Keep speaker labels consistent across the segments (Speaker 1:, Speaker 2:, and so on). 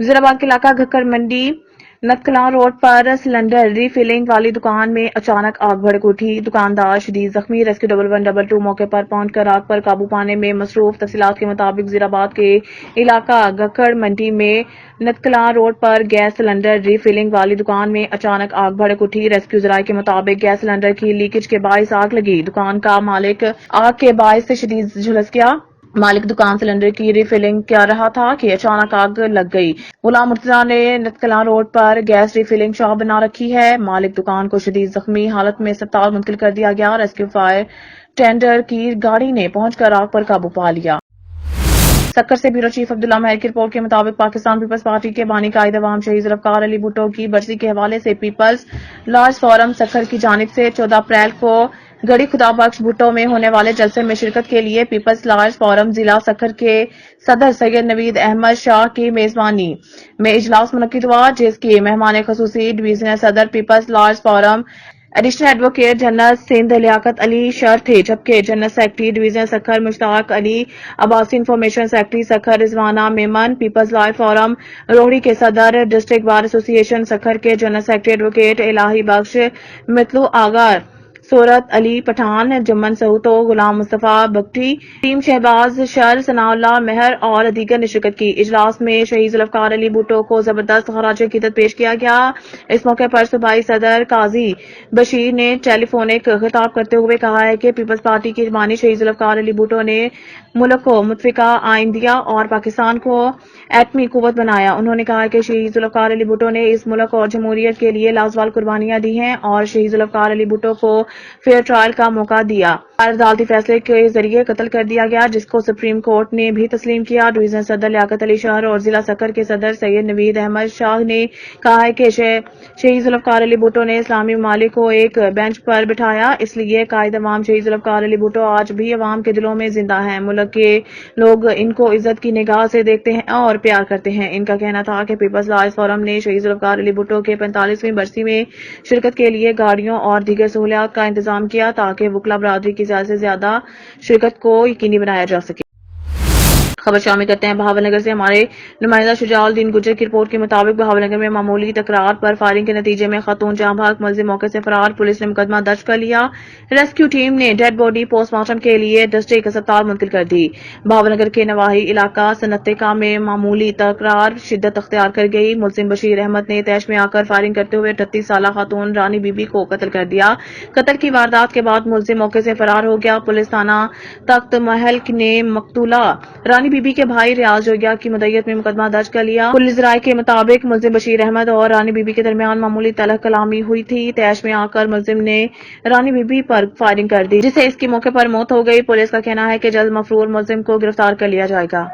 Speaker 1: وزیر آباد کے علاقہ گھکر منڈی نتکلاں روڈ پر سلنڈر ری فلنگ والی دکان میں اچانک آگ بھڑک اٹھی۔ دکاندار شدید زخمی، ریسکیو 1122 موقع پر پہنچ کر آگ پر قابو پانے میں مصروف۔ تفصیلات کے مطابق وزیر آباد کے علاقہ گھکر منڈی میں نتکلاں روڈ پر گیس سلنڈر ری فلنگ والی دکان میں اچانک آگ بھڑک اٹھی۔ ریسکیو ذرائع کے مطابق گیس سلنڈر کی لیکیج کے باعث آگ لگی۔ دکان کا مالک آگ کے باعث شدید جھلس گیا۔ مالک دکان سلنڈر کی ری فلنگ کر رہا تھا کہ اچانک آگ لگ گئی۔ غلام مرتضیٰ نے نتکلاں روڈ پر گیس ری فلنگ شاپ بنا رکھی ہے۔ مالک دکان کو شدید زخمی حالت میں اسپتال منتقل کر دیا گیا۔ ریسکیو فائر ٹینڈر کی گاڑی نے پہنچ کر آگ پر قابو پا لیا۔ سکر سے بیورو چیف عبداللہ ماہر کی رپورٹ کے مطابق پاکستان پیپلز پارٹی کے بانی قائد عوام شہید ذوالفقار علی بھٹو کی برسی کے حوالے سے پیپلز لارج فورم سکر کی جانب سے 14 اپریل کو گڑھی خدا بخش بھٹو میں ہونے والے جلسے میں شرکت کے لیے پیپلز لارج فورم ضلع سکر کے صدر سید نوید احمد شاہ کی میزبانی میں اجلاس منعقد ہوا، جس کی مہمان خصوصی ڈویژنل صدر peoples large forum additional advocate general Sindh Liaquat Ali Shar تھے، جبکہ general secretary division Sukkur Mushtaq Ali Abbasi, information secretary Sukkur Rizwana Memon, peoples large forum Rohri کے صدر، ڈسٹرکٹ بار ایسوسی ایشن سکر کے جنرل سیکرٹری ایڈوکیٹ الہی بخش، متلو آغا، صورت علی پٹھان، جمن سہوتو، غلام مصطفیٰ بگٹی، ٹیم شہباز شر، ثناء اللہ مہر اور دیگر نے شرکت کی۔ اجلاس میں شہید ذوالفقار علی بھٹو کو زبردست خراج عقیدت پیش کیا گیا۔ اس موقع پر صوبائی صدر قاضی بشیر نے ٹیلی فونک خطاب کرتے ہوئے کہا ہے کہ پیپلز پارٹی کی بانی شہید ذوالفقار علی بھٹو نے ملک کو متفقہ آئین دیا اور پاکستان کو ایٹمی قوت بنایا۔ انہوں نے کہا کہ شہید ذوالفقار علی بھٹو نے اس ملک اور جمہوریت کے لیے لازوال قربانیاں دی ہیں اور شہید ذوالفقار علی بھٹو کو فیئر ٹرائل کا موقع دیا۔ عدالتی فیصلے کے ذریعے قتل کر دیا گیا، جس کو سپریم کورٹ نے بھی تسلیم کیا۔ ڈویژن صدر لیاقت علی شہر اور ضلع سکر کے صدر سید نوید احمد شاہ نے کہا ہے کہ شہید ذوالفقار علی بھٹو نے اسلامی ممالک کو ایک بینچ پر بٹھایا، اس لیے قائد عوام شہید ذوالفقار علی بھٹو آج بھی عوام کے دلوں میں زندہ ہیں۔ ملک کے لوگ ان کو عزت کی نگاہ سے دیکھتے ہیں اور پیار کرتے ہیں۔ ان کا کہنا تھا کہ پیپلز لارج فورم نے شہید ذوالفقار علی بھٹو کے 45ویں برسی میں شرکت کے لیے گاڑیوں اور دیگر سہولیات کا انتظام کیا تاکہ وکلا برادری کی زیادہ سے زیادہ شرکت کو یقینی بنایا جا سکے۔ خبر شامل کرتے ہیں بہاول سے۔ ہمارے نمائندہ شجاع الدین گجر کی رپورٹ کے مطابق بہاول میں معمولی تکرار پر فائرنگ کے نتیجے میں خاتون جاں بحق، ملزم موقع سے فرار، پولیس نے مقدمہ درج کر لیا۔ ریسکیو ٹیم نے ڈیڈ باڈی پوسٹ مارٹم کے لیے ڈسٹرکٹ اسپتال منتقل کر دی۔ بہاول کے نواحی علاقہ سنتیکا میں معمولی تکرار شدت اختیار کر گئی۔ ملزم بشیر احمد نے طیش میں آ کر فائرنگ کرتے ہوئے 38 سالہ خاتون رانی بی بی کو قتل کر دیا۔ قتل کی واردات کے بعد ملزم موقع سے فرار ہو گیا۔ پولیس تھانہ تخت محل نے مقتولہ رانی بی بی کے بھائی ریاض جوگیا کی مدعیت میں مقدمہ درج کر لیا۔ پولیس ذرائع کے مطابق ملزم بشیر احمد اور رانی بی بی کے درمیان معمولی تلخ کلامی ہوئی تھی۔ طیش میں آ کر ملزم نے رانی بی بی پر فائرنگ کر دی، جس سے اس کی موقع پر موت ہو گئی۔ پولیس کا کہنا ہے کہ جلد مفرور ملزم کو گرفتار کر لیا جائے گا۔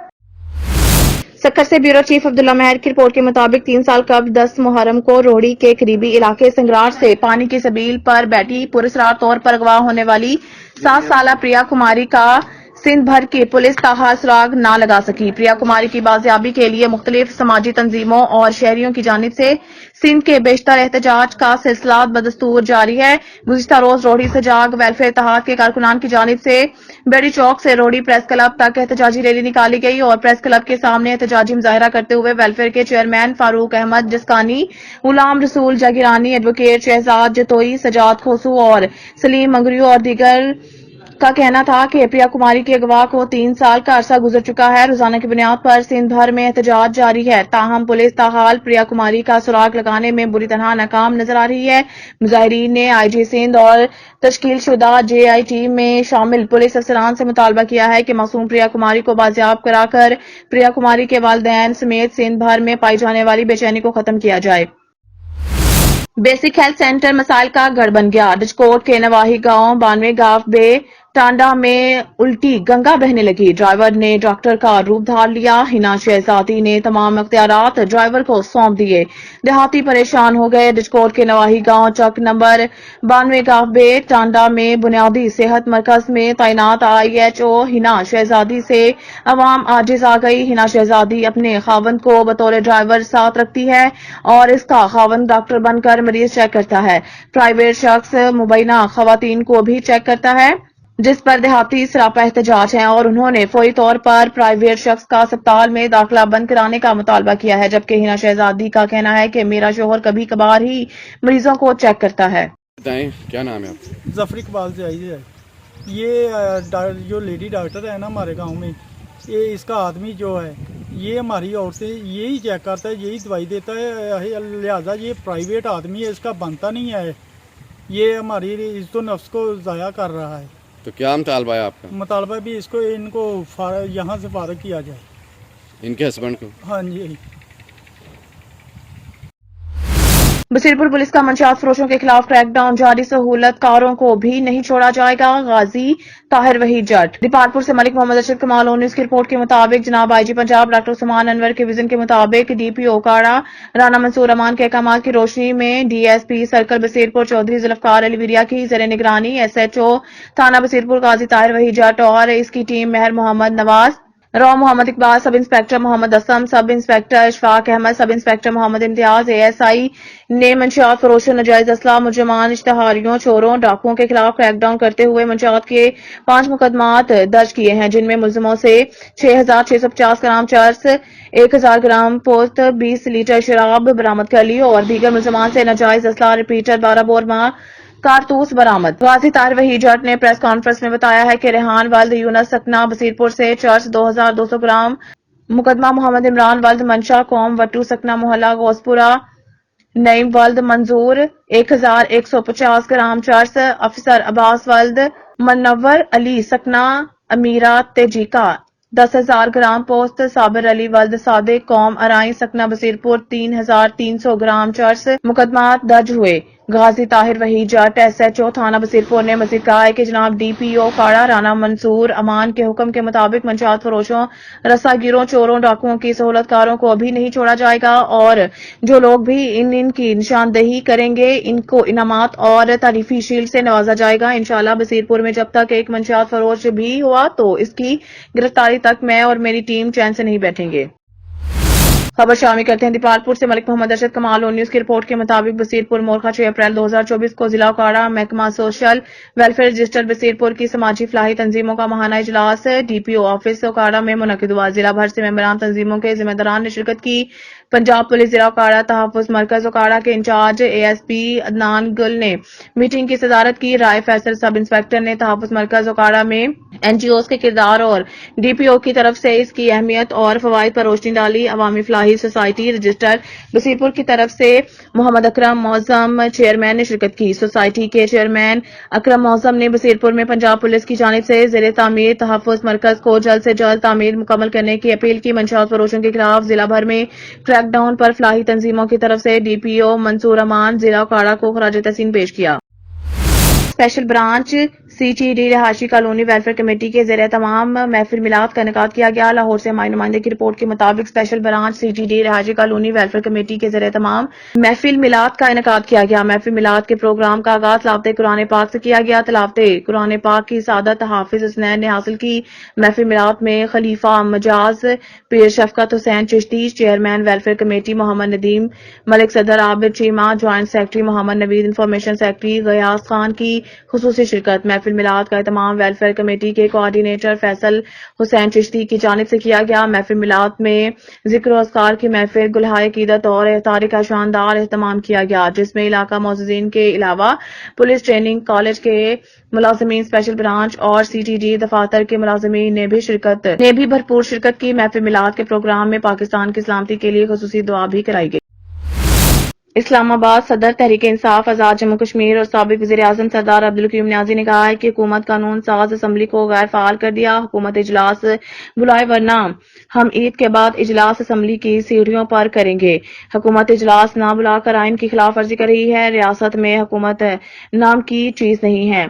Speaker 1: سکر سے بیورو چیف عبداللہ ماہر کی رپورٹ کے مطابق 3 سال قبل 10 محرم کو روہڑی کے قریبی علاقے سنگرار سے پانی کی سبیل پر بیٹھی پراسرار طور پر اغوا ہونے والی 7 سالہ پریا کماری کا سندھ بھر کی پولیس تاحال سراغ نہ لگا سکی۔ پریا کماری کی بازیابی کے لیے مختلف سماجی تنظیموں اور شہریوں کی جانب سے سندھ کے بیشتر احتجاج کا سلسلہ بدستور جاری ہے۔ گزشتہ روز روہڑی سجاگ ویلفیئر اتحاد کے کارکنان کی جانب سے بیڑی چوک سے روہڑی پریس کلب تک احتجاجی ریلی نکالی گئی اور پریس کلب کے سامنے احتجاجی مظاہرہ کرتے ہوئے ویلفیئر کے چیئرمین فاروق احمد جسکانی، غلام رسول جاگیرانی، ایڈوکیٹ شہزاد جتوئی، سجاد کھوسو اور سلیم منگریو اور دیگر کا کہنا تھا کہ پریا کماری کے اغوا کو 3 سال کا عرصہ گزر چکا ہے۔ روزانہ کی بنیاد پر سندھ بھر میں احتجاج جاری ہے، تاہم پولیس تاحال پریا کماری کا سراغ لگانے میں بری طرح ناکام نظر آ رہی ہے۔ مظاہرین نے آئی جی سندھ اور تشکیل شدہ جے آئی ٹیم میں شامل پولیس افسران سے مطالبہ کیا ہے کہ معصوم پریا کماری کو بازیاب کرا کر پریا کماری کے والدین سمیت سندھ بھر میں پائی جانے والی بے چینی کو ختم کیا جائے۔ بیسک ہیلتھ سینٹر مسائل کا گڑھ بن گیا۔ ڈچکوٹ کے نواحی گاؤں 92 گاف بے ٹانڈا میں الٹی گنگا بہنے لگی، ڈرائیور نے ڈاکٹر کا روپ دھار لیا۔ ہنا شہزادی نے تمام اختیارات ڈرائیور کو سونپ دیے، دیہاتی پریشان ہو گئے۔ ڈچکوٹ کے نواحی گاؤں چک نمبر 92 گاف بے ٹانڈا میں بنیادی صحت مرکز میں تعینات آئی ایچ او ہنا شہزادی سے عوام عاجز آ گئی۔ ہنا شہزادی اپنے خاوند کو بطور ڈرائیور ساتھ رکھتی ہے اور اس کا خاوند ڈاکٹر بن کر مریض چیک کرتا ہے۔ پرائیویٹ شخص مبینہ خواتین کو بھی چیک کرتا ہے۔ जिस पर देहाती सरापा एहतजाज है और उन्होंने फौरी तौर पर प्राइवेट शख्स का अस्पताल में दाखिला बंद कराने का मुतालबा किया है, जबकि हिना शहजादी का कहना है कि मेरा शोहर कभी कभार ही मरीजों को चेक करता है।
Speaker 2: बताएं क्या नाम है आपका?
Speaker 3: जफर इकबाल से आई है। ये जो लेडी डॉक्टर है ना हमारे गांव में, ये इसका आदमी जो है ये हमारी औरतें यही चेक करता है, यही दवाई देता है, लिहाजा ये प्राइवेट आदमी है, इसका बनता नहीं है। ये हमारी इज्जत नफ्स को ज़ाया कर रहा है।
Speaker 2: तो क्या मुतालबा है आपका?
Speaker 3: मुतालबा भी इनको यहाँ से फारग किया जाए।
Speaker 2: इनके हस्बैंड को?
Speaker 3: हाँ जी।
Speaker 1: बसीरपुर पुलिस का मंशियात फरोशों के खिलाफ क्रैकडाउन जारी, सहूलतकारों को भी नहीं छोड़ा जाएगा। गाजी ताहिर वहीद जट। दीपालपुर से मलिक मोहम्मद अरशद कमाल न्यूज की रिपोर्ट के मुताबिक जनाब आईजी पंजाब डॉक्टर उस्मान अनवर के विजन के मुताबिक डीपीओ काड़ा राना मंसूर अमान के अहकाम की रोशनी में डीएसपी सर्कल बसीरपुर चौधरी जुल्फकार अली विरिया की ज़ेर निगरानी एसएचओ थाना बसीरपुर गाजी ताहिर वहीद जट और इसकी team Mehar Mohammad Nawaz, Rao Mohammad Iqbal, sub inspector Mohammad Assam, sub inspector Ishfaq Ahmad, सब इंस्पेक्टर मोहम्मद इम्तियाज, एएसआई ने मंशियात फरोशों, नाजायज असला, मुजरमान, इश्तहारियों, चोरों, डाकुओं के खिलाफ क्रैकडाउन करते हुए मंशियात के 5 मुकदमात दर्ज किए हैं, जिनमें मुलजिमों से 6,650 ग्राम चरस, 1,000 ग्राम पोस्त, 20 लीटर शराब बरामद कर ली और दीगर मुलजिमान से नाजायज असला, रिपीटर, 12 बोर कारतूस बरामद। गाजी ताहिर वहीद जट ने प्रेस कॉन्फ्रेंस में बताया है कि रेहान वल्द यूनस सकना बसीरपुर से चर्च 2,200 ग्राम, मुकदमा मोहम्मद इमरान वल्द मंशा कौम वट्टू सकना मोहल्ला गोसपुरा, नईम वल्द मंजूर 1,150 ग्राम चर्स, अफसर अब्बास वल्द मनव्वर अली सकना अमीरा तेजीका 10,000 ग्राम पोस्त, साबिर अली वल्द सादिक कौम अराई सकना बसीरपुर 3,300 ग्राम चर्स मुकदमात दर्ज हुए। गाजी ताहिर वहीद जट एसएचओ थाना बसीरपुर ने मजीद कहा है कि जनाब डीपीओ काड़ा राना मंसूर अमान के हुक्म के मुताबिक मंशियात फरोशों, रस्सागिरों, चोरों, डाकुओं की सहूलतकारों को अभी नहीं छोड़ा जाएगा और जो लोग भी इनकी निशानदेही करेंगे इनको इनामात और तारीफी शील्ड से नवाजा जाएगा। इंशाअल्लाह बसीरपुर में जब तक एक मंशियात फरोश भी हुआ तो इसकी गिरफ्तारी तक मैं और मेरी टीम चैन से नहीं बैठेंगे। खबर शामिल करते हैं दीपालपुर से मलिक मोहम्मद अरशद कमाल न्यूज की रिपोर्ट के मुताबिक बसीरपुर मोरखा 6 अप्रैल 2024 को जिला काड़ा महकमा सोशल वेलफेयर रजिस्टर बसीरपुर की समाजी फलाही तंजीमों का माहाना इजलास डीपीओ ऑफिस काड़ा में मुनक्किद हुआ। जिला भर से मेंबरान तंजीमों के जिम्मेदारान ने शिरकत की। पंजाब पुलिस जिला काड़ा तहफ़्फ़ुज़ मरकज काड़ा के इंचार्ज एएसपी अदनान गुल ने मीटिंग की सदारत की। राय फैसल सब इंस्पेक्टर ने तहफ़्फ़ुज़ मरकज काड़ा में एनजीओज के किरदार और डीपीओ की तरफ से इसकी अहमियत और फवाइद पर रोशनी डाली। अवामी फलाही सोसाइटी रजिस्टर बसीरपुर की तरफ से मोहम्मद अकरम मौजम चेयरमैन ने शिरकत की। सोसाइटी के चेयरमैन अकरम मौजम ने बसीरपुर में पंजाब पुलिस की जानिब से ज़ेरे तामीर तहफ़्फ़ुज़ मरकज को जल्द से जल्द तामीर मुकम्मल करने की अपील की। मंशियात फरोशों के खिलाफ जिला भर में क्रैकडाउन पर फलाही तंजीमों की तरफ से डीपीओ मंसूर अमान जिला काड़ा को खराज तहसीन पेश किया। स्पेशल ब्रांच सीटीडी रिहायशी कॉलोनी वेलफेयर कमेटी के ज़रिए तमाम महफिल मिलाद का इनेकाद किया गया। लाहौर से हमारे नुमाइंदे की रिपोर्ट के मुताबिक स्पेशल ब्रांच सीटीडी रिहायशी कॉलोनी वेलफेयर कमेटी के ज़रिए तमाम महफिल मिलाद का इनेकाद किया गया। महफिल मिलाद के प्रोग्राम का आगाज तलावत कुरान पाक से किया गया। तलावत कुरान पाक की सादत हाफिज हुसनैन ने हासिल की। महफिल मिलाद में खलीफा मजाज पीर Shafqat Hussain Chishti, chairman welfare committee Mohammad Nadeem Malik, सदर Abid Cheema, joint secretary Mohammad Naveed, information secretary Ghayas Khan की खुसूसी शिरकत। महफिल मिलाद का तमाम वेलफेयर कमेटी के कोऑर्डिनेटर फैसल हुसैन चिश्ती की जानिब से किया गया। महफिल मिलाद में जिक्र अस्कार की महफिल, गुलहाए कीदत और इफ्तारी का शानदार एहतमाम किया गया, जिसमें इलाका मौजूदीन के अलावा पुलिस ट्रेनिंग कॉलेज के मुलाजमीन, स्पेशल ब्रांच और सीटीडी दफातर के मुलाजमीन ने भी भरपूर शिरकत की। महफिल मिलाद के प्रोग्राम में पाकिस्तान की सलामती के लिए खुसूसी दुआ भी कराई गई। इस्लामाबाद सदर तहरीक इंसाफ आजाद जम्मू कश्मीर और साबिक वज़ीर आज़म सरदार अब्दुल करीम नियाज़ी ने कहा है कि हुकूमत कानून साज असम्बली को गैर फाल कर दिया। हुकूमत इजलास बुलाए वरना हम ईद के बाद इजलास असम्बली की सीढ़ियों पर करेंगे। हुकूमत इजलास ना बुलाकर आइन की खिलाफ वर्जी कर रही है। रियासत में हुकूमत नाम की चीज नहीं है।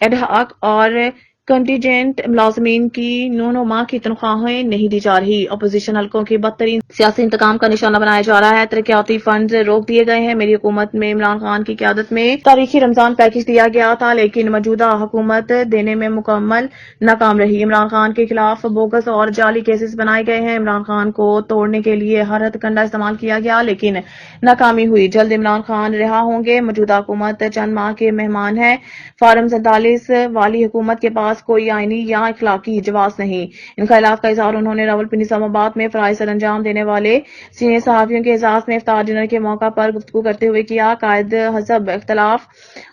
Speaker 1: एडहॉक और کنٹیجنٹ ملازمین کی نونما کی تنخواہیں نہیں دی جا رہی. اپوزیشن حلقوں کی بدترین سیاسی انتقام کا نشانہ بنایا جا رہا ہے. ترقیاتی فنڈز روک دیے گئے ہیں. میری حکومت میں عمران خان کی قیادت میں تاریخی رمضان پیکج دیا گیا تھا لیکن موجودہ حکومت دینے میں مکمل ناکام رہی. عمران خان کے خلاف بوگس اور جعلی کیسز بنائے گئے ہیں. عمران خان کو توڑنے کے لیے ہر ہتھ کنڈا استعمال کیا گیا لیکن ناکامی ہوئی. جلد عمران خان رہا ہوں گے. موجودہ حکومت چند ماہ کے مہمان ہے. فارم 47 والی حکومت کے پاس کوئی آئینی یا اخلاقی جواز نہیں. ان خیالات کا اظہار انہوں نے راولپنڈی اسلام آباد میں فرائض سر انجام دینے والے سینئر صحافیوں کے اعزاز میں افطار ڈنر کے موقع پر گفتگو کرتے ہوئے کیا. قائد حزب اختلاف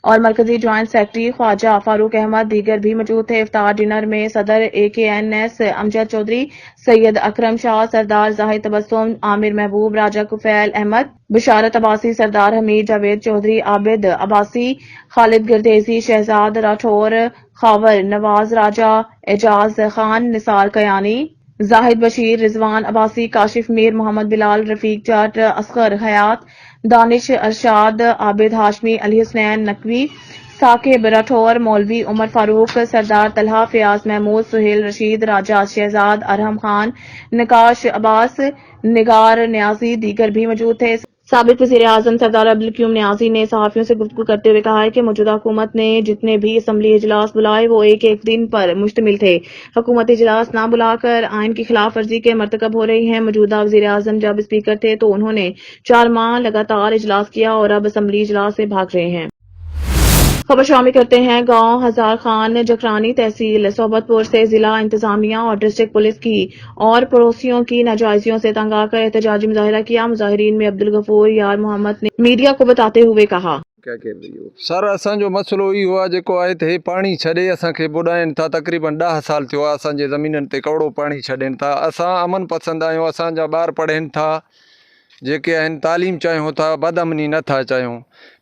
Speaker 1: اور مرکزی جوائنٹ سیکرٹری خواجہ فاروق احمد دیگر بھی موجود تھے. افطار ڈنر میں صدر AKNS امجد چودھری، سید اکرم شاہ، سردار زاہد تبسم، عامر محبوب، راجہ کفیل احمد، بشارت عباسی، سردار حمید جاوید چودھری، عابد عباسی، خالد گردیزی، شہزاد راٹھور، خاور نواز راجہ، اعجاز خان، نثار کیانی، زاہد بشیر، رضوان عباسی، کاشف میر، محمد بلال، رفیق جٹ، اصغر حیات، دانش ارشاد، عابد ہاشمی، علی حسنین نقوی، ثاقب راٹھور، مولوی عمر فاروق، سردار طلحہ، فیاض محمود، سہیل رشید، راجہ شہزاد، ارحم خان، نقاش عباس، نگار نیازی دیگر بھی موجود تھے. سابق وزیر اعظم سردار عبدالقیوم نیازی نے صحافیوں سے گفتگو کرتے ہوئے کہا ہے کہ موجودہ حکومت نے جتنے بھی اسمبلی اجلاس بلائے وہ ایک ایک دن پر مشتمل تھے. حکومتی اجلاس نہ بلا کر آئین کی خلاف ورزی کے مرتکب ہو رہی ہیں. موجودہ وزیر اعظم جب اسپیکر تھے تو انہوں نے 4 ماہ لگاتار اجلاس کیا اور اب اسمبلی اجلاس سے بھاگ رہے ہیں. خبر شامل کرتے ہیں گاؤں ہزار خان جکرانی تحصیل صحبت پور سے. ضلع انتظامیہ اور ڈسٹرکٹ پولیس کی اور پڑوسیوں کی ناجائزیوں سے تنگ آ کر احتجاجی مظاہرہ کیا. مظاہرین میں عبدالغفور یار محمد نے میڈیا کو بتاتے ہوئے کہا
Speaker 2: क्या कह रही हो?
Speaker 4: सर असांजो मसइलो इहो आहे जेको आहे त हे पाणी छॾे असांखे ॿुॾाइनि था. तक़रीबन 10 साल थियो आहे असांजे ज़मीननि ते कवड़ो पाणी छॾनि था. असां अमन पसंदि आहियूं. असांजा ॿार पढ़नि था, जेके आहिनि तालीम चाहियूं था, बदअमनी नथा चाहियूं.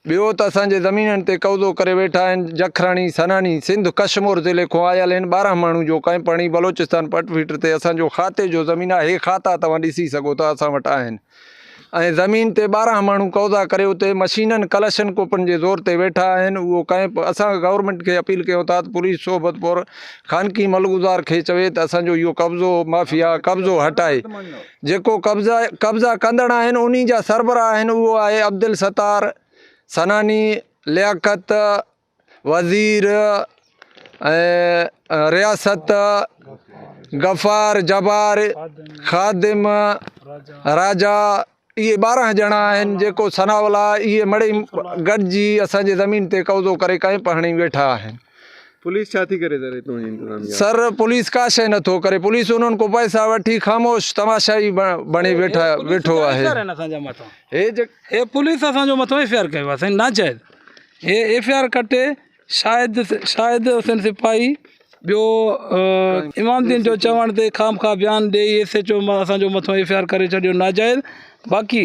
Speaker 4: ॿियो त असांजे ज़मीननि ते कब्ज़ो करे वेठा आहिनि जखराणी, सनानी, सिंध कश्मीर ज़िले खां आयल आहिनि 12 माण्हू जो कैंपणी बलोचिस्तान पटफीट ते असांजो खाते जो ज़मीन आहे. हे खाता तव्हां ॾिसी सघो था असां वटि आहिनि. ऐं ज़मीन ते 12 माण्हू कब्ज़ा करे उते मशीननि कलशन कोपनि जे ज़ोर ते वेठा आहिनि. उहो कैंप असां गवर्नमेंट खे अपील कयूं था त पुलिस सोबतपुर ख़ानगी मलगुज़ार खे चवे त असांजो इहो कब्ज़ो माफ़िया कब्ज़ो हटाए. जेको कब्ज़ा कंदड़ आहिनि उन्ही जा सरबराह आहिनि. उहो आहे अब्दुल सत्तार, सनानी, लियाकत, वज़ीर ऐं रियासत, गफ़ार, जबार, ख़ादिम, राजा. इहे 12 ॼणा आहिनि. जेको सनावला इहे मड़ई गॾिजी असांजे ज़मीन ते कब्ज़ो करे कैंप हणी वेठा आहिनि.
Speaker 2: पुलिस छा थी करे दरे तो इंतजामिया?
Speaker 4: सर पुलिस का शइ नथो करे. पुलिस उन्हनि को पैसा वठी ख़ामोश तमाशाई बणी वेठो आहे.
Speaker 5: हे पुलिस असांजो मथो FIR कयो आहे साईं नाजाइज़. हे FIR कटे शायदि हुसैन सिपाही ॿियो इमामदीन जो चवण ते खामखा बयानु ॾेई SHO असांजो मथो FIR करे छॾियो नाजाइज़. बाक़ी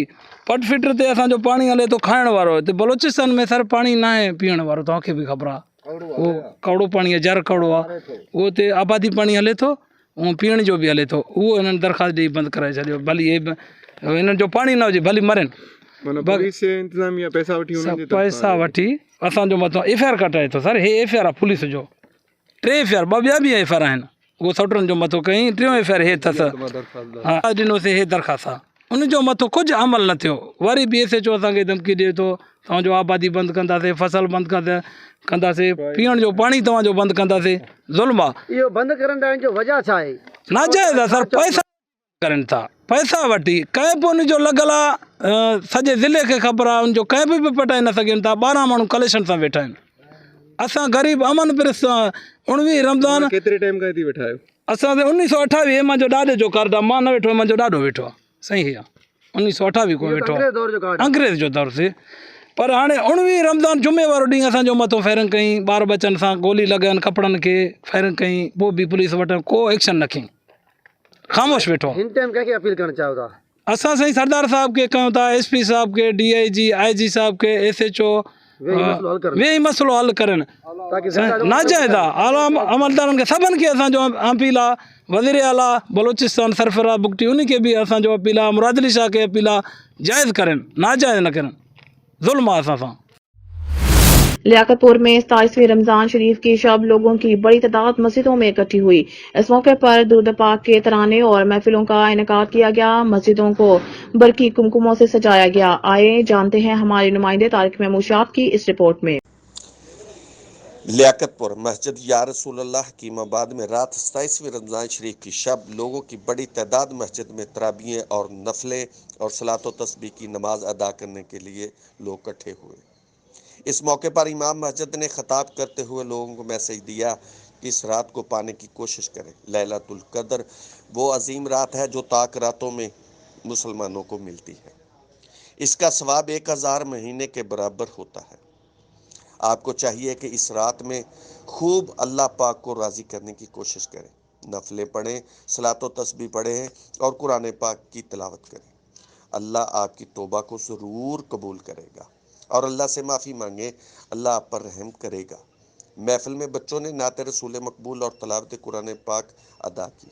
Speaker 5: पटफिट ते असांजो पाणी हले थो खाइण वारो. हिते बलोचिस्तान में सर पाणी न आहे पीअण वारो. तव्हांखे बि ख़बर आहे. उहो कवड़ो पाणी आहे, जर कवड़ो आहे. उहो हिते आबादी पाणी हले थो, ऐं पीअण जो बि हले थो. उहो हिननि दरख़्वास्त ॾेई बंदि कराए छॾियो. भली हिननि जो पाणी न हुजे भली मरनि.
Speaker 2: पुलिस इंतजामिया पैसा वठी उन्हनि जे
Speaker 5: पैसा वठी असांजो मथो FIR कटाए थो. सर हे FIR आहे पुलिस जो. 3 FIR, ॿिया बि FIR आहिनि. उहो सौटनि जो मथो कयईं. 3 FIR हे अथसि. हा ॾिनोसीं हे दरख़्वास्त आहे. उनजो मथो कुझु अमल न थियो. वरी बि SHO असांखे धमकी ॾिए थो तव्हांजो आबादी बंदि कंदासीं, फसल बंदि कंदासीं, पीअण जो पाणी तव्हांजो बंदि कंदासीं. ज़ुल्म आहे.
Speaker 6: इहो बंदि करण जो वजह छा आहे?
Speaker 5: नाजाइज़ आहे सर. पैसा करनि था. पैसा वठी कैंप उनजो लॻल आहे. सॼे ज़िले खे ख़बर आहे. उनजो कैंप बि पटाए न सघनि था. 12 माण्हू कलेक्शन सां वेठा आहिनि. असां ग़रीब अमन प्रेस 19 रमज़ान
Speaker 2: केतिरे टाइम खां हिते वेठा आहियो?
Speaker 5: असां 1928 मुंहिंजो ॾाॾे जो कार्ड आहे. मां न वेठो, मुंहिंजो ॾाॾो वेठो आहे. सही आहे 1928 को वेठो आहे. अंग्रेज़ जो दौर से. पर हाणे 19 रमज़ान जुमे वारो ॾींहुं असांजो मथो फायरिंग कई. ॿार बचनि सां गोली लॻनि कपिड़नि खे फायरिंग कई. पोइ बि पुलिस वटि को एक्शन न खई. ख़ामोश वेठो.
Speaker 6: हिन टाइम कंहिंखे अपील करणु चाहियो था?
Speaker 5: असां साईं सरदार साहब खे कयूं था, SP साहब खे, DIG IG साहब खे, SHO वेही मसइलो हल करनि. नाजाइज़ आहे. आला अमलदारनि खे सभिनि खे असांजो अपील आहे. वज़ीर आला बलोचिस्तान सरफराज़ बुगटी उन खे बि असांजो अपील आहे. मुरादली शाह खे अपील आहे. जाइज़ करनि, नाजाइज़ न करनि. ज़ुल्म आहे असां सां.
Speaker 1: लियाकतपुर में 27वें रमजान शरीफ की शब लोगों की बड़ी तादाद मस्जिदों में इकट्ठी हुई। इस मौके पर दुरूद पाक के तराने और महफिलों का इनेकाद किया गया। मस्जिदों को बरकी कुमकुमों से सजाया गया। आए जानते हैं हमारे नुमाइंदे तारिक महमूद शाह की इस रिपोर्ट में।
Speaker 7: लियाकतपुर मस्जिद या रसूलुल्लाह की इमामबाद में रात 27वें रमज़ान शरीफ की शब लोगों की बड़ी तादाद मस्जिद में तराबियाँ और नफले और सलात व तस्बीह की नमाज अदा करने के लिए लोग इकट्ठे हुए। इस मौके पर इमाम मस्जिद ने खिताब करते हुए लोगों को मैसेज दिया कि इस रात को पाने की कोशिश करें। लैलतुल कद्र वो अजीम रात है जो ताक रातों में मुसलमानों को मिलती है। इसका सवाब 1000 महीने के बराबर होता है। आपको चाहिए कि इस रात में खूब अल्लाह पाक को राज़ी करने की कोशिश करें, नफले पढ़ें, सलात व तस्बीह पढ़ें और कुरान पाक की तिलावत करें। अल्लाह आपकी तौबा को ज़रूर कबूल करेगा और अल्लाह से माफ़ी मांगे, अल्लाह आप पर रहम करेगा। महफिल में बच्चों ने नात रसूल मकबूल और तिलावत कुरान पाक अदा की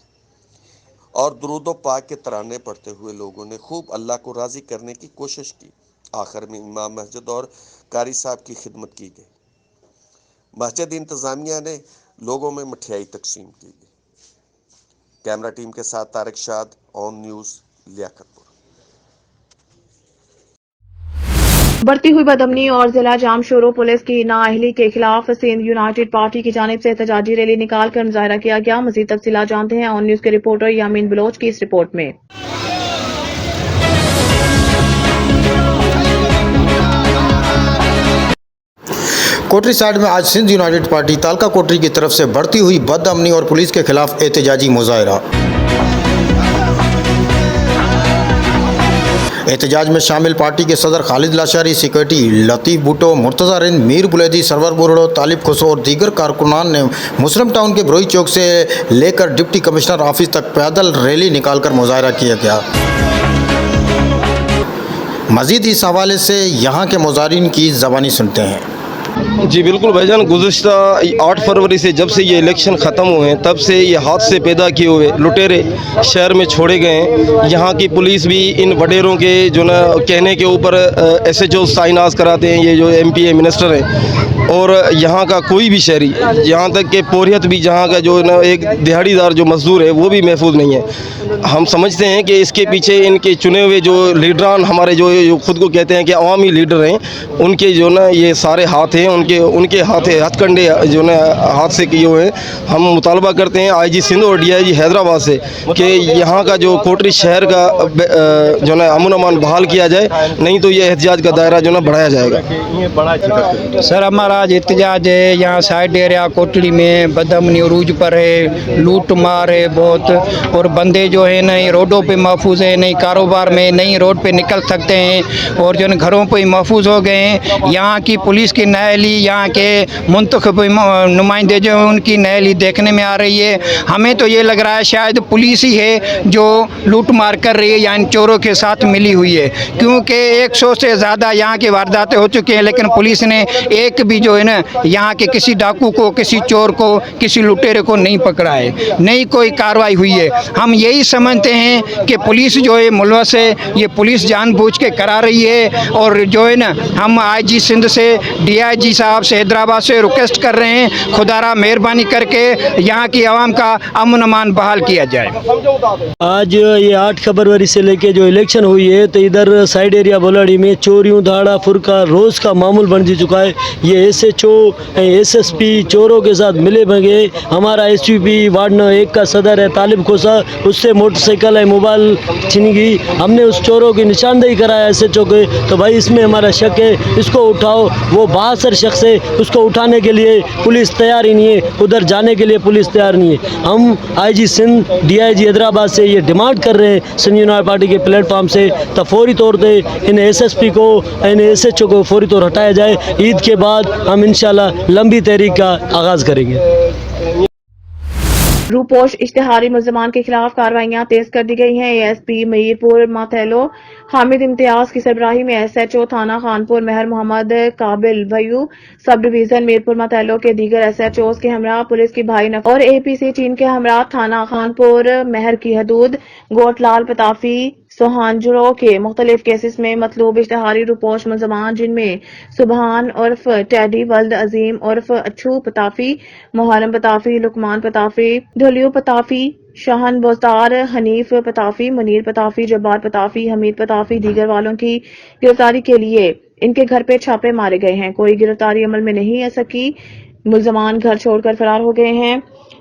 Speaker 7: और दुरूद पाक के तराने पढ़ते हुए लोगों ने खूब अल्लाह को राज़ी करने की कोशिश की। आखिर में इमाम मस्जिद और कारी साहब की खिदमत की गई। मस्जिद इंतज़ामिया ने लोगों में मिठाई तकसीम की गई। कैमरा टीम के साथ तारिक शाद, ऑन न्यूज़, लियाकतपुर।
Speaker 1: बढ़ती हुई बदअमनी और जिला जामशोरो पुलिस की नाअहली के खिलाफ सिंध यूनाइटेड पार्टी की जानिब से एहतजाजी रैली निकाल कर मुजाहरा किया गया। मजीद तफसीलात जानते हैं ऑन न्यूज़ के रिपोर्टर यामीन बलोच की इस रिपोर्ट में।
Speaker 8: कोटरी साइड में आज सिंध यूनाइटेड पार्टी तालका कोटरी की तरफ से बढ़ती हुई बदअमनी और पुलिस के खिलाफ एहतजाजी मुजाहरा। एहतजाज में शामिल पार्टी के सदर खालिद लाशारी, सेक्रेटरी लतीफ़ भुट्टो, मुर्तज़ा रिंद, मीर बुलैदी, सरवर बुरड़ो, तालिब खुसो और दीगर कारकुनान ने मुस्लिम टाउन के ब्रोई चौक से लेकर डिप्टी कमिश्नर ऑफिस तक पैदल रैली निकालकर मुजाहरा किया गया। मज़ीद इस हवाले से यहाँ के मुजाहिरीन की ज़बानी सुनते हैं।
Speaker 9: जी बिल्कुल भाईजान, गुज़िश्ता 8 फरवरी से जब से ये इलेक्शन ख़त्म हुए हैं तब से ये हादसे पैदा किए हुए लुटेरे शहर में छोड़े गए हैं। यहाँ की पुलिस भी इन वडेरों के जो ना कहने के ऊपर SHO साइनाज कराते हैं, ये जो MP मिनिस्टर हैं, और यहाँ का कोई भी शहरी, यहाँ तक कि पोरियत भी जहाँ का जो ना एक दिहाड़ीदार जो मजदूर है वो भी महफूज नहीं है। हम समझते हैं कि इसके पीछे इनके चुने हुए जो लीडरान हमारे जो खुद को कहते हैं कि अवामी लीडर हैं, उनके जो ना ये सारे हाथ हैं, उनके हथकंडे जो ना हाथ से किए हुए हैं। हम मुतालबा करते हैं IG सिंध और DIG हैदराबाद से कि यहाँ का जो कोटरी शहर का जो ना अमन अमान बहाल किया जाए, नहीं तो ये एहतजाज का दायरा जो ना बढ़ाया जाएगा।
Speaker 10: सर हमारा आज एहतजाज है, यहाँ साइड एरिया कोटड़ी में बदअमनी उरूज पर है, लूट मार है बहुत, और बंदे जो है नहीं रोडों पे महफूज है, नहीं कारोबार में, नहीं रोड पे निकल सकते हैं और जो घरों पे महफूज हो गए हैं। यहाँ की पुलिस की नाअहली, यहाँ के मुंतखब नुमाइंदे जो उनकी नाअहली देखने में आ रही है। हमें तो ये लग रहा है शायद पुलिस ही है जो लूट मार कर रही है या इन चोरों के साथ मिली हुई है, क्योंकि 100 से ज़्यादा यहाँ की वारदातें हो चुकी हैं, लेकिन पुलिस ने एक भी जो है ना यहाँ के किसी डाकू को, किसी चोर को, किसी लुटेरे को नहीं पकड़ा है, नहीं कोई कार्रवाई हुई है। हम यही समझते हैं कि पुलिस जो है मुलवस है, ये पुलिस जानबूझ के करा रही है। और जो है ना हम IG सिंध से, DIG साहब से, हैदराबाद से रिक्वेस्ट कर रहे हैं, खुदारा मेहरबानी करके यहाँ की आवाम का अमन अमान बहाल किया जाए।
Speaker 11: आज ये 8 फरवरी से लेके जो इलेक्शन हुई है तो इधर साइड एरिया बोलाड़ी में चोरियों, धाड़ा फुरका रोज़ का मामूल बन चुका है। ये SHO, SSP चोरों के साथ मिले भगे। हमारा SVP वार्ड नंबर 1 का सदर है तालिब खोसा, उससे मोटरसाइकिल है, मोबाइल छीनी गई। हमने उस चोरों की निशानदेही कराया SHO के, तो भाई इसमें हमारा शक है, इसको उठाओ। वो 72 शख्स है, उसको उठाने के लिए पुलिस तैयार ही नहीं है, उधर जाने के लिए पुलिस तैयार नहीं है। हम IG सिंध, DIG हैदराबाद से ये डिमांड कर रहे हैं सिंध यूनाइटेड पार्टी के प्लेटफॉर्म से, तो फौरी तौर पर इन SSP को, इन SHO को फौरी तौर हटाया जाए। ईद के बाद हम इंशाल्लाह लंबी तहरीक का आगाज़ करेंगे।
Speaker 1: रूपोश इश्तिहारी मुल्ज़मान के खिलाफ कार्रवाइयां तेज कर दी गई हैं। ASP मीरपुर माथेलो हामिद इम्तियाज की सरबराही में SHO थाना खानपुर मेहर मोहम्मद काबिल भयू, सब डिवीजन मीरपुर माथेलो के दीगर SHOs के हमरा पुलिस की भाई नफ और APC टीम के हमरा थाना खानपुर मेहर की हदूद गोटलाल पताफी سوہانجرو کے مختلف کیسز میں مطلوب اشتہاری روپوش ملزمان جن میں سبحان عرف ٹیڈی ولد عظیم عرف اچھو پتافی، محرم پتافی، لکمان پتافی، ڈھولیو پتافی، شاہن بوزدار، حنیف پتافی، منیر پتافی، جبار پتافی، حمید پتافی دیگر والوں کی گرفتاری کے لیے ان کے گھر پہ چھاپے مارے گئے ہیں۔ کوئی گرفتاری عمل میں نہیں آ سکی، ملزمان گھر چھوڑ کر فرار ہو گئے ہیں۔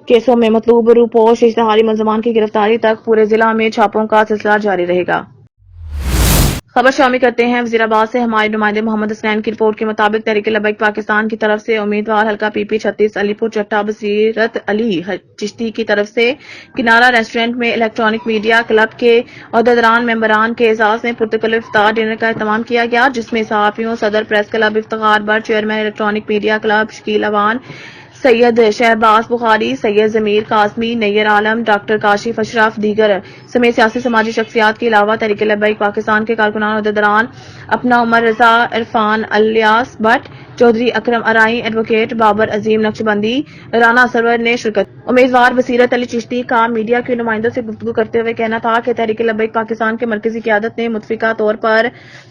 Speaker 1: کیسوں میں مطلوب روپوش اشتہاری ملزمان کی گرفتاری تک پورے ضلع میں چھاپوں کا سلسلہ جاری رہے گا۔ خبر شامل کرتے ہیں وزیر آباد سے ہمارے نمائندے محمد حسنین کی رپورٹ کے مطابق تحریک لبیک پاکستان کی طرف سے امیدوار حلقہ پی پی 36 علی پور چٹا بصیرت علی چشتی کی طرف سے کنارہ ریسٹورنٹ میں الیکٹرانک میڈیا کلب کے عہدیداران ممبران کے اعزاز میں پرتکلف افطار ڈنر کا اہتمام کیا گیا، جس میں صحافیوں، صدر press club Iftikhar Butt, chairman electronic media club Shakeel Awan, Syed Shahbaz Bukhari, Syed Zameer Qasmi, Nayyar Alam, doctor Kashif Ashraf دیگر سمیت سیاسی سماجی شخصیات کے علاوہ تحریک لبیک پاکستان کے کارکنان عہدیداران اپنا عمر رضا، عرفان الیاس بٹ، چودھری اکرم ارائی، ایڈوکیٹ بابر عظیم نقشبندی، رانا سرور نے شرکت۔ امیدوار بصیرت علی چشتی کا میڈیا کے نمائندوں سے گفتگو کرتے ہوئے کہنا تھا کہ تحریک لبیک پاکستان کے مرکزی قیادت نے متفقہ طور پر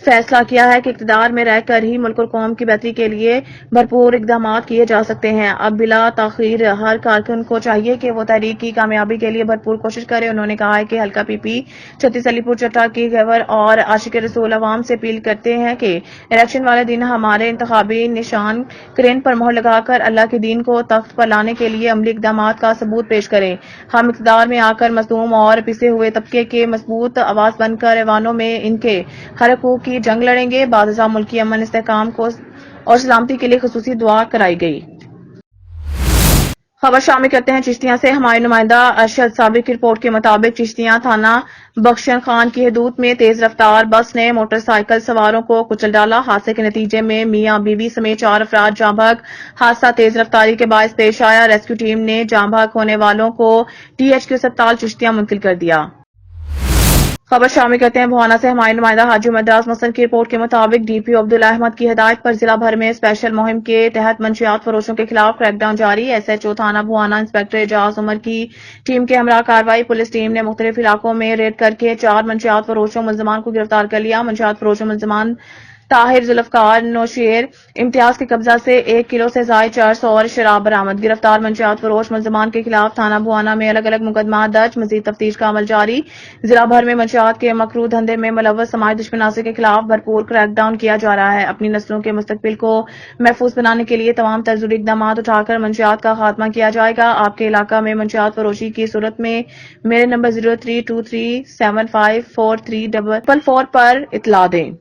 Speaker 1: فیصلہ کیا ہے کہ اقتدار میں رہ کر ہی ملک اور قوم کی بہتری کے لیے بھرپور اقدامات کیے جا سکتے ہیں۔ اب بلا تاخیر ہر کارکن کو چاہیے کہ وہ تحریک کی کامیابی کے لیے بھرپور کوشش کرے۔ انہوں نے کہا ہے کہ حلقہ پی پی 36 علی پور چٹا کی گھیور اور عاشق رسول عوام سے اپیل کرتے ہیں کہ الیکشن والے دن ہمارے انتخابی نشان کرین پر مہر لگا کر اللہ کے دین کو تخت پر لانے کے لیے عملی اقدامات کا ثبوت پیش کریں۔ ہم اقتدار میں آ کر مظلوم اور پسے ہوئے طبقے کے مضبوط آواز بن کر ایوانوں میں ان کے ہر حقوق کی جنگ لڑیں گے۔ بعد ازاں ملکی امن استحکام کو اور سلامتی کے لیے خصوصی دعا کرائی گئی۔ خبر شامل کرتے ہیں چشتیاں سے ہمارے نمائندہ ارشد صابر کی رپورٹ کے مطابق چشتیاں تھانہ بخشن خان کی حدود میں تیز رفتار بس نے موٹر سائیکل سواروں کو کچل ڈالا۔ حادثے کے نتیجے میں میاں بیوی سمیت 4 افراد جاں بحق۔ حادثہ تیز رفتاری کے باعث پیش آیا۔ ریسکیو ٹیم نے جاں بحق ہونے والوں کو THQ اسپتال چشتیاں منتقل کر دیا۔ خبر شامل کرتے ہیں بھوانا سے ہمارے نمائندہ حاجی مدراس مسن کی رپورٹ کے مطابق DPO عبداللہ احمد کی ہدایت پر ضلع بھر میں اسپیشل مہم کے تحت منشیات فروشوں کے خلاف کریک ڈاؤن جاری۔ SHO تھانہ بھوانا انسپکٹر اعجاز عمر کی ٹیم کے ہمراہ کارروائی پولیس ٹیم نے مختلف علاقوں میں ریڈ کر کے 4 منشیات فروشوں ملزمان کو گرفتار کر لیا۔ منشیات فروشوں ملزمان طاہر ذوالفقار نوشیر امتیاز کے قبضہ سے 1 کلو سے زائد چرس اور شراب برآمد۔ گرفتار منشیات فروش ملزمان کے خلاف تھانہ بھوانا میں الگ الگ مقدمات درج، مزید تفتیش کا عمل جاری۔ ضلع بھر میں منشیات کے مکروہ دھندے میں ملوث سماجی دشمناسی کے خلاف بھرپور کریک ڈاؤن کیا جا رہا ہے۔ اپنی نسلوں کے مستقبل کو محفوظ بنانے کے لیے تمام تر ضروری اقدامات اٹھا کر منشیات کا خاتمہ کیا جائے گا۔ آپ کے علاقہ میں منشیات فروشی کی صورت میں میرے نمبر 0323754344 پر اطلاع دیں۔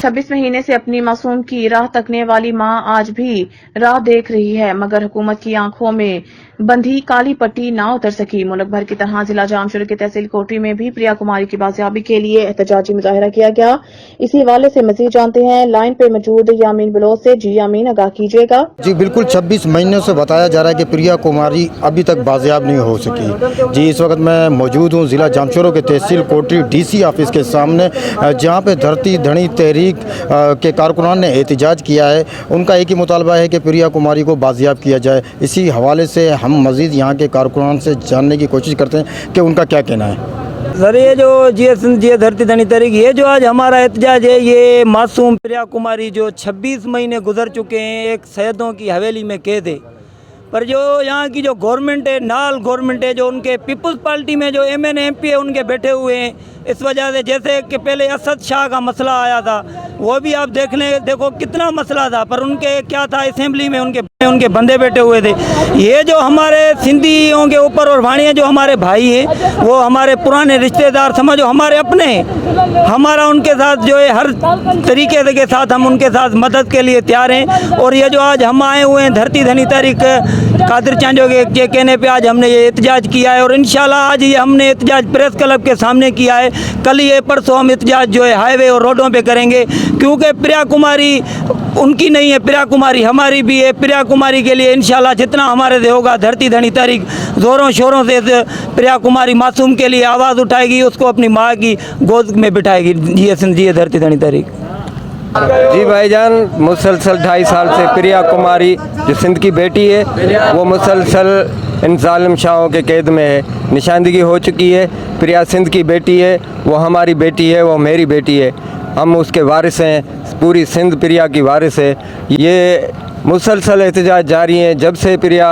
Speaker 1: 26 مہینے سے اپنی معصوم کی راہ تکنے والی ماں آج بھی راہ دیکھ رہی ہے، مگر حکومت کی آنکھوں میں بندھی کالی پٹی نہ اتر سکی۔ ملک بھر کی طرح ضلع جام شوری کی تحصیل کوٹری میں بھی پریا کماری کی بازیابی کے لیے احتجاجی مظاہرہ کیا گیا۔ اسی حوالے سے مزید جانتے ہیں لائن پہ موجود یامین بلوچ سے۔ جی یامین، آگاہ کیجیے گا۔
Speaker 8: جی بالکل 26 مہینوں سے بتایا جا رہا ہے کہ پریا کماری ابھی تک بازیاب نہیں ہو سکی۔ جی اس وقت میں موجود ہوں ضلع جامشورو کے تحصیل کوٹری DC آفس کے سامنے، جہاں پہ دھرتی دھڑی تحریک کے کارکنان نے احتجاج کیا ہے۔ ان کا ایک ہی مطالبہ ہے کہ پریا کماری کو بازیاب کیا جائے۔ اسی حوالے سے ہم مزید یہاں کے کارکنان سے جاننے کی کوشش کرتے ہیں کہ ان کا کیا کہنا ہے۔
Speaker 12: سر یہ جو جی دھرتی دھنی تحریک، یہ جو آج ہمارا احتجاج ہے، یہ معصوم پریا کماری جو 26 مہینے گزر چکے ہیں ایک سیدوں کی حویلی میں قید ہے، پر جو یہاں کی جو گورنمنٹ ہے، نال گورنمنٹ ہے، جو ان کے پیپلز پارٹی میں جو MN MP ہے ان کے بیٹھے ہوئے ہیں، اس وجہ سے جیسے کہ پہلے اسد شاہ کا مسئلہ آیا تھا، وہ بھی آپ دیکھ لیں، دیکھو کتنا مسئلہ تھا، پر ان کے کیا تھا، اسمبلی میں ان کے بندے بیٹھے ہوئے تھے۔ یہ جو ہمارے سندھیوں کے اوپر اور وانیہ جو ہمارے بھائی ہیں، وہ ہمارے پرانے رشتہ دار سمجھو ہمارے اپنے ہیں، ہمارا ان کے ساتھ جو ہے ہر طریقے کے ساتھ ہم ان کے ساتھ مدد کے لیے تیار ہیں۔ اور یہ جو آج ہم آئے ہوئے ہیں دھرتی دھنی تحریک قادر چانجو کے کہنے پہ آج ہم نے یہ احتجاج کیا ہے، اور انشاءاللہ آج یہ ہم نے احتجاج پریس کلب کے سامنے کیا ہے۔ کل یہ پرسوں ہم احتجاج جو ہے ہائی وے اور روڈوں پہ کریں گے، کیونکہ پریا کماری ان کی نہیں ہے، پریا کماری ہماری بھی ہے۔ پریا کماری کے لیے انشاءاللہ جتنا ہمارے سے ہوگا دھرتی دھنی تحریک زوروں شوروں سے پریا کماری معصوم کے لیے آواز اٹھائے گی، اس کو اپنی ماں کی گود میں بٹھائے گی۔ جی دھرتی دھنی تحریک۔
Speaker 9: جی بھائی جان، مسلسل 2.5 سال سے پریا کماری جو سندھ کی بیٹی ہے، وہ مسلسل ان ظالم شاہوں کے قید میں ہے، نشاندہی ہو چکی ہے۔ प्रिया सिंध की बेटी है, वो हमारी बेटी है, वो मेरी बेटी है, हम उसके वारिस हैं, पूरी सिंध प्रिया की वारिस है। ये मुसलसल एहतजाज जारी हैं, जब से प्रिया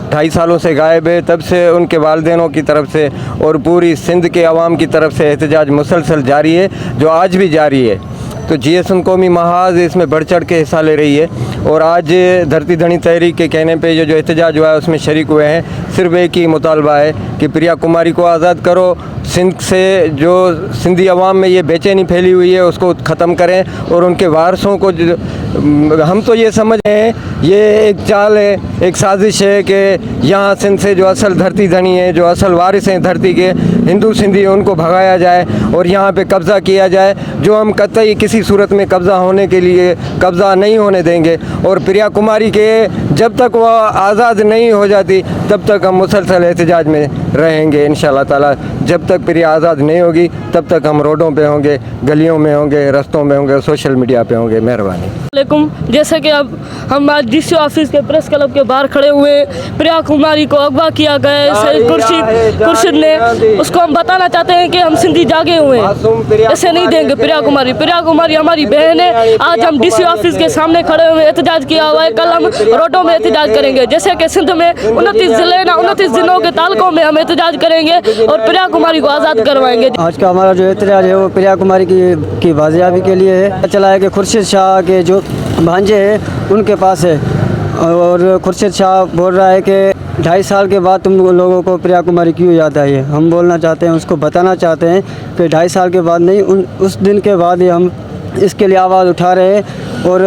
Speaker 9: 2.5 सालों से गायब है तब से उनके वालिदैनों की तरफ से और पूरी सिंध के अवाम की तरफ से एहतजाज मुसलसल जारी है, जो आज भी जारी है। तो GSN कौमी महाज इसमें बढ़ चढ़ के हिस्सा ले रही है और आज धरती धनी तहरीक के कहने पे जो एहतजाज हुआ है उसमें शरीक हुए हैं। सिर्फ एक ही मुतालबा है कि प्रिया कुमारी को आज़ाद करो, सिंध से जो सिंधी अवाम में ये बेचैनी फैली हुई है उसको ख़त्म करें और उनके वारसों को हम तो ये समझ रहे हैं ये एक चाल है, एक साजिश है कि यहाँ सिंध से जो असल धरती धनी है, जो असल वारिस हैं धरती के, हिंदू सिंधी, उनको भगाया जाए और यहाँ पे कब्ज़ा किया जाए, जो हम कतई किसी सूरत में कब्ज़ा होने के लिए कब्ज़ा नहीं होने देंगे। और प्रिया कुमारी के जब तक वह आज़ाद नहीं हो जाती तब तक हम मुसलसल एहतजाज में रहेंगे इंशाअल्लाह ताला। जब तक प्रिया आज़ाद नहीं होगी तब तक हम रोडों पे होंगे, गलियों में होंगे, रस्तों में होंगे, सोशल मीडिया पे होंगे। मेहरबानी।
Speaker 13: जैसे कि अब हम आज DC ऑफिस के प्रेस क्लब के बाहर खड़े हुए, प्रिया कुमारी को अगवा किया गया है सैयद खुर्शीद ने, उसको हम बताना चाहते हैं कि हम सिंधी जागे हुए हैं, ऐसे नहीं देंगे। प्रिया कुमारी हमारी बहन है। आज हम DC ऑफिस के सामने खड़े हुए एहतजाज किया हुआ है, कल हम रोडों में एहतजाज करेंगे। जैसे कि सिंध में 29 जिले ना 29 जिलों के तालकों में हम एहतजाज करेंगे और प्रिया कुमारी को आज़ाद करवाएंगे।
Speaker 14: आज का हमारा जो एहतजाज है वो प्रिया कुमारी की बाजियाबी के लिए है। चला है कि खुर्शीद शाह के जो भांजे हैं उनके पास है और खुर्शीद शाह बोल रहा है कि 2.5 साल के बाद तुम लोगों को प्रिया कुमारी क्यों याद आई है। हम बोलना चाहते हैं, उसको बताना चाहते हैं कि 2.5 साल के बाद नहीं, उस दिन के बाद ही हम इसके लिए आवाज़ उठा रहे हैं। और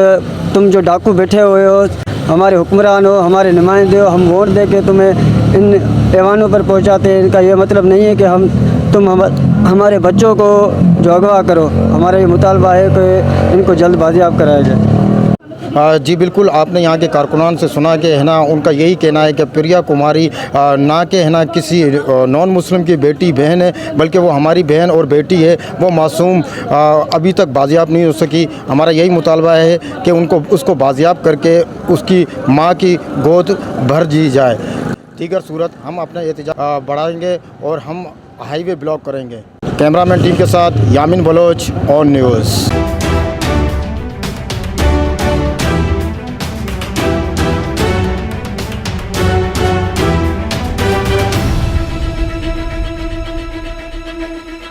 Speaker 14: तुम जो डाकू बैठे हुए हो, हमारे हुक्मरान हो, हमारे नुमाइंदे हो, हम वोट दे के तुम्हें इन ऐवानों पर पहुंचाते हैं। इनका ये मतलब नहीं है कि तुम हमारे बच्चों को जो अगवा करो। हमारा ये मुतालबा है कि इनको जल्द बाजियाब कराया जाए।
Speaker 8: जी बिल्कुल, आपने यहाँ के कारकुनान से सुना कि है ना, उनका यही कहना है कि प्रिया कुमारी ना कि है ना किसी नॉन मुस्लिम की बेटी बहन है, बल्कि वो हमारी बहन और बेटी है। वो मासूम अभी तक बाजियाब नहीं हो सकी। हमारा यही मुतालबा है कि उसको बाजियाब करके उसकी माँ की गोद भर दी जाए। दीगर सूरत हम अपना एहतजाज बढ़ाएंगे और हम हाईवे ब्लॉक करेंगे। कैमरामैन टीम के साथ यामिन बलोच, ऑन न्यूज़।